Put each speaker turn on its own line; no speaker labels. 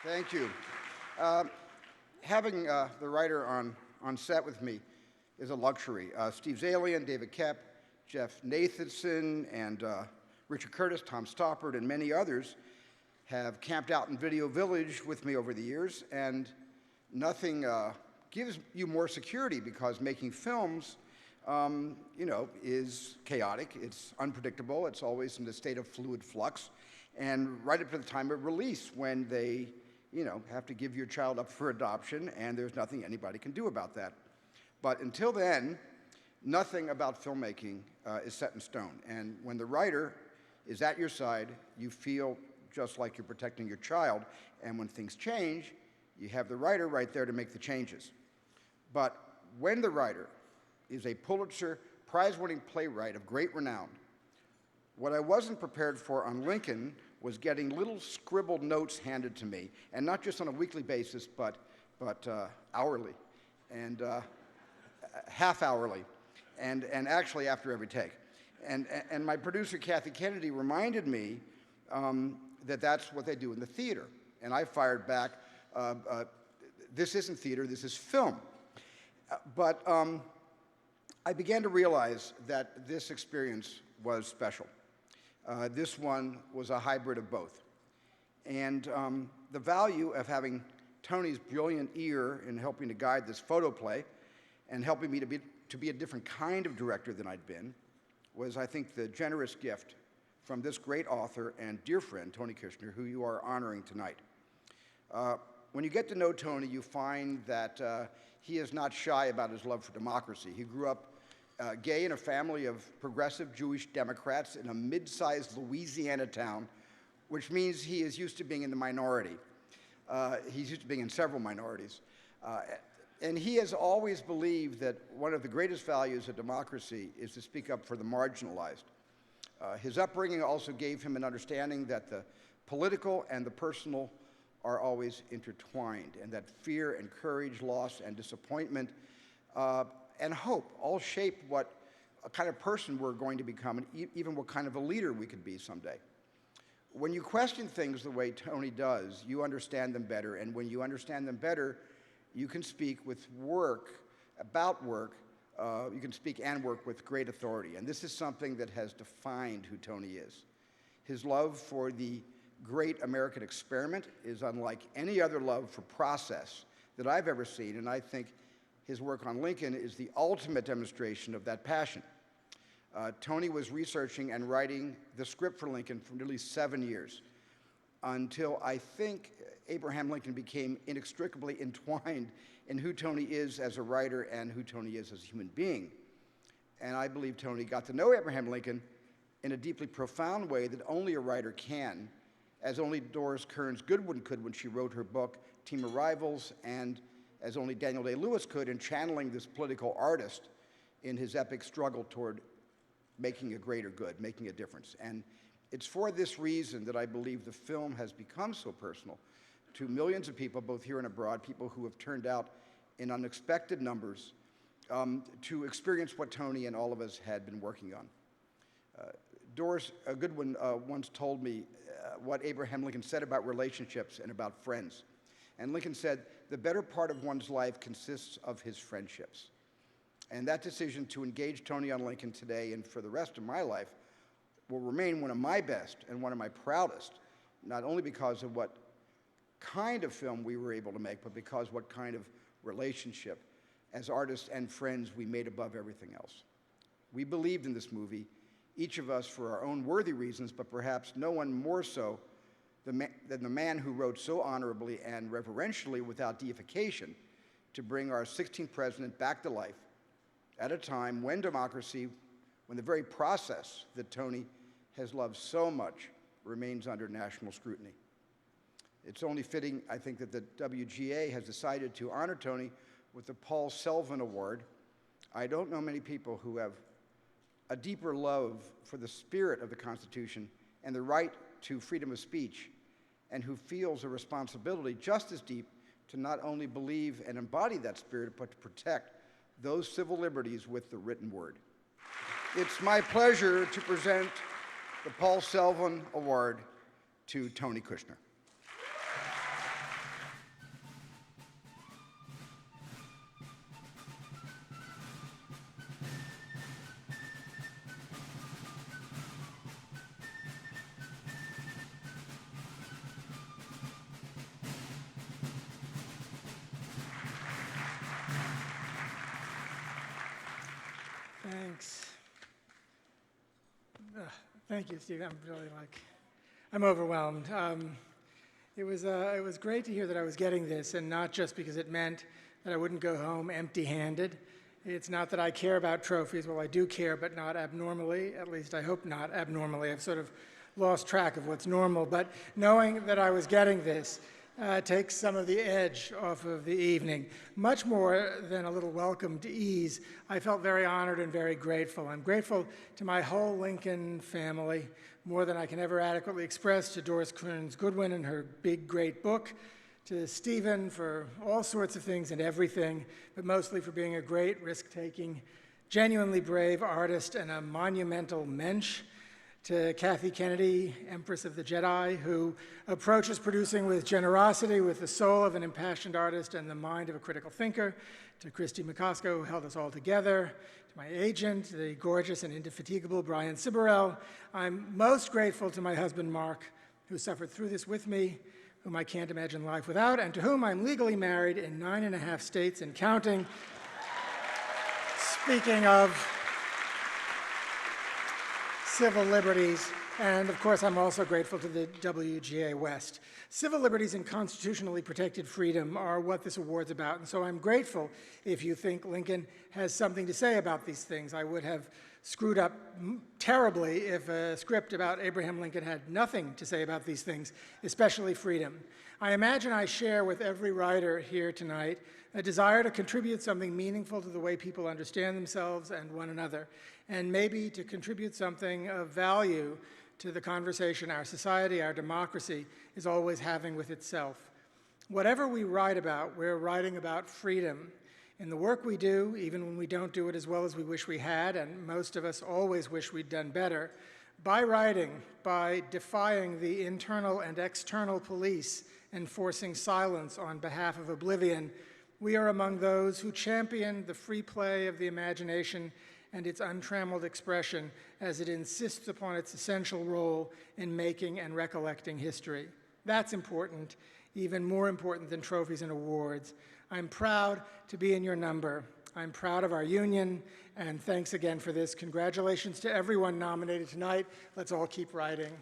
Thank you. Having the writer on set with me is a luxury. Steve Zalian, David Koepp, Jeff Nathanson, and Richard Curtis, Tom Stoppard, and many others have camped out in Video Village with me over the years, and nothing gives you more security because making films, is chaotic, it's unpredictable, it's always in a state of fluid flux, and right up to the time of release when they, have to give your child up for adoption, and there's nothing anybody can do about that. But until then, nothing about filmmaking is set in stone, and when the writer is at your side, you feel just like you're protecting your child, and when things change, you have the writer right there to make the changes. But when the writer is a Pulitzer Prize-winning playwright of great renown, what I wasn't prepared for on Lincoln was getting little scribbled notes handed to me, and not just on a weekly basis, but hourly, and half-hourly, and actually after every take. And my producer, Kathy Kennedy, reminded me that that's what they do in the theater. And I fired back, this isn't theater, this is film. But I began to realize that this experience was special. This one was a hybrid of both. And the value of having Tony's brilliant ear in helping to guide this photoplay and helping me to be a different kind of director than I'd been was, I think, the generous gift from this great author and dear friend, Tony Kushner, who you are honoring tonight. When you get to know Tony, you find that he is not shy about his love for democracy. He grew up gay in a family of progressive Jewish Democrats in a mid-sized Louisiana town, which means he is used to being in the minority. He's used to being in several minorities. And he has always believed that one of the greatest values of democracy is to speak up for the marginalized. His upbringing also gave him an understanding that the political and the personal are always intertwined, and that fear and courage, loss and disappointment, and hope all shape what a kind of person we're going to become, and even what kind of a leader we could be someday. When you question things the way Tony does, you understand them better, and when you understand them better, you can speak with about work, you can speak and work with great authority. And this is something that has defined who Tony is. His love for the great American experiment is unlike any other love for process that I've ever seen, and I think his work on Lincoln is the ultimate demonstration of that passion. Tony was researching and writing the script for Lincoln for nearly 7 years, until I think Abraham Lincoln became inextricably entwined in who Tony is as a writer and who Tony is as a human being. And I believe Tony got to know Abraham Lincoln in a deeply profound way that only a writer can, as only Doris Kearns Goodwin could when she wrote her book, Team of Rivals, and as only Daniel Day-Lewis could in channeling this political artist in his epic struggle toward making a greater good, making a difference. And it's for this reason that I believe the film has become so personal to millions of people, both here and abroad, people who have turned out in unexpected numbers to experience what Tony and all of us had been working on. Doris Goodwin once told me what Abraham Lincoln said about relationships and about friends. And Lincoln said, the better part of one's life consists of his friendships. And that decision to engage Tony on Lincoln today and for the rest of my life will remain one of my best and one of my proudest, not only because of what kind of film we were able to make, but because what kind of relationship as artists and friends we made above everything else. We believed in this movie, each of us for our own worthy reasons, but perhaps no one more so than the man who wrote so honorably and reverentially without deification to bring our 16th president back to life at a time when democracy, when the very process that Tony has loved so much remains under national scrutiny. It's only fitting, I think, that the WGA has decided to honor Tony with the Paul Selvin Award. I don't know many people who have a deeper love for the spirit of the Constitution and the right to freedom of speech, and who feels a responsibility just as deep to not only believe and embody that spirit, but to protect those civil liberties with the written word. It's my pleasure to present the Paul Selvin Award to Tony Kushner.
Thank you, Steve. I'm overwhelmed. It was great to hear that I was getting this, and not just because it meant that I wouldn't go home empty-handed. It's not that I care about trophies. Well, I do care, but not abnormally. At least I hope not abnormally. I've sort of lost track of what's normal. But knowing that I was getting this takes some of the edge off of the evening. Much more than a little welcome to ease, I felt very honored and very grateful. I'm grateful to my whole Lincoln family, more than I can ever adequately express, to Doris Kearns Goodwin and her big, great book, to Steven for all sorts of things and everything, but mostly for being a great, risk-taking, genuinely brave artist and a monumental mensch, to Kathy Kennedy, Empress of the Jedi, who approaches producing with generosity, with the soul of an impassioned artist and the mind of a critical thinker, to Christy McCosco, who held us all together, to my agent, the gorgeous and indefatigable Brian Siberel. I'm most grateful to my husband, Mark, who suffered through this with me, whom I can't imagine life without, and to whom I'm legally married in 9.5 states and counting. Speaking of civil liberties, and of course I'm also grateful to the WGA West. Civil liberties and constitutionally protected freedom are what this award's about, and so I'm grateful if you think Lincoln has something to say about these things. I would have screwed up terribly if a script about Abraham Lincoln had nothing to say about these things, especially freedom. I imagine I share with every writer here tonight a desire to contribute something meaningful to the way people understand themselves and one another, and maybe to contribute something of value to the conversation our society, our democracy, is always having with itself. Whatever we write about, we're writing about freedom. In the work we do, even when we don't do it as well as we wish we had, and most of us always wish we'd done better, by writing, by defying the internal and external police enforcing silence on behalf of oblivion, we are among those who champion the free play of the imagination and its untrammeled expression as it insists upon its essential role in making and recollecting history. That's important, even more important than trophies and awards. I'm proud to be in your number. I'm proud of our union, and thanks again for this. Congratulations to everyone nominated tonight. Let's all keep writing.